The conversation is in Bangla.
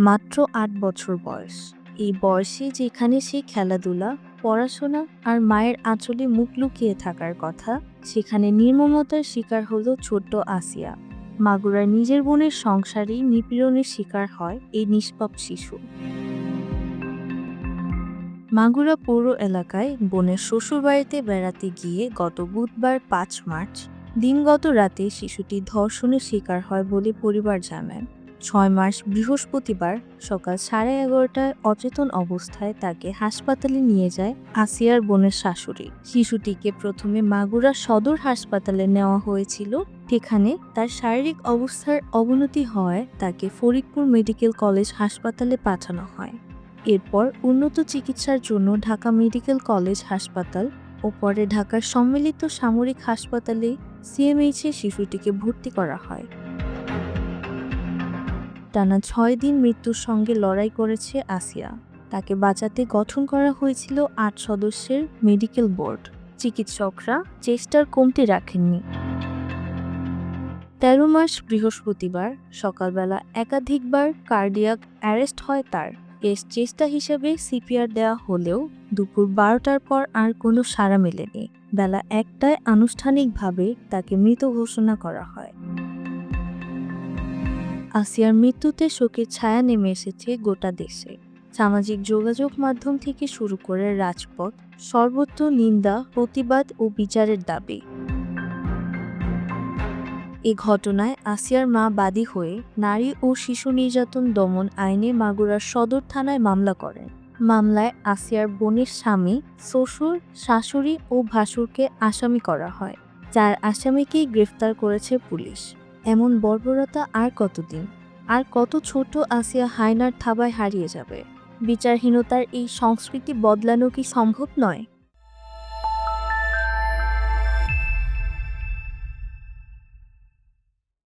মাত্র ৮ বছর বয়স। এই বয়সে যেখানে সে খেলাধুলা, পড়াশোনা আর মায়ের আঁচলে মুখ লুকিয়ে থাকার কথা, সেখানে নির্মমতার শিকার হলো ছোট্ট আসিয়া। মাগুরার নিজের বোনের সংসারেই নিপীড়নের শিকার হয় এই নিষ্পাপ শিশু। মাগুরা পৌর এলাকায় বোনের শ্বশুরবাড়িতে বেড়াতে গিয়ে গত বুধবার ৫ মার্চ দিনগত রাতে শিশুটি ধর্ষণের শিকার হয় বলে পরিবার জানায়। ৬ মার্চ বৃহস্পতিবার সকাল 11:30টায় অচেতন অবস্থায় তাকে হাসপাতালে নিয়ে যায় আসিয়ার বোনের শাশুড়ি। শিশুটিকে প্রথমে মাগুরা সদর হাসপাতালে নেওয়া হয়েছিল। সেখানে তার শারীরিক অবস্থার অবনতি হওয়ায় তাকে ফরিদপুর মেডিকেল কলেজ হাসপাতালে পাঠানো হয়। এরপর উন্নত চিকিৎসার জন্য ঢাকা মেডিকেল কলেজ হাসপাতাল ও পরে ঢাকার সম্মিলিত সামরিক হাসপাতালে সিএমএইচে শিশুটিকে ভর্তি করা হয়। টানা ৬ দিন মৃত্যুর সঙ্গে লড়াই করেছে আসিয়া। তাকে বাঁচাতে গঠন করা হয়েছিল ৮ সদস্যের মেডিকেল বোর্ড। চিকিৎসকরা চেষ্টার কমতি রাখেননি। ১৩ মার্চ বৃহস্পতিবার সকালবেলা একাধিকবার কার্ডিয়াক অ্যারেস্ট হয় তার। এর চেষ্টা হিসেবে সিপিআর দেওয়া হলেও দুপুর ১২টার পর আর কোনো সাড়া মেলেনি। বেলা ১টায় আনুষ্ঠানিকভাবে তাকে মৃত ঘোষণা করা হয়। আসিয়ার মৃত্যুতে শোকের ছায়া নেমে এসেছে গোটা দেশে। সামাজিক যোগাযোগ মাধ্যম থেকে শুরু করে রাজপথ সর্বত্র নিন্দা, প্রতিবাদ ও বিচারের দাবি। এ ঘটনায় আসিয়ার মা বাদী হয়ে নারী ও শিশু নির্যাতন দমন আইনে মাগুরার সদর থানায় মামলা করেন। মামলায় আসিয়ার বোনের স্বামী, শ্বশুর, শাশুড়ি ও ভাসুরকে আসামি করা হয়। ৪ আসামিকেই গ্রেফতার করেছে পুলিশ। এমন বর্বরতা আর কতদিন? আর কত ছোট আসিয়া হায়নার থাবায় হারিয়ে যাবে? বিচারহীনতার এই সংস্কৃতি বদলানো কি সম্ভব নয়?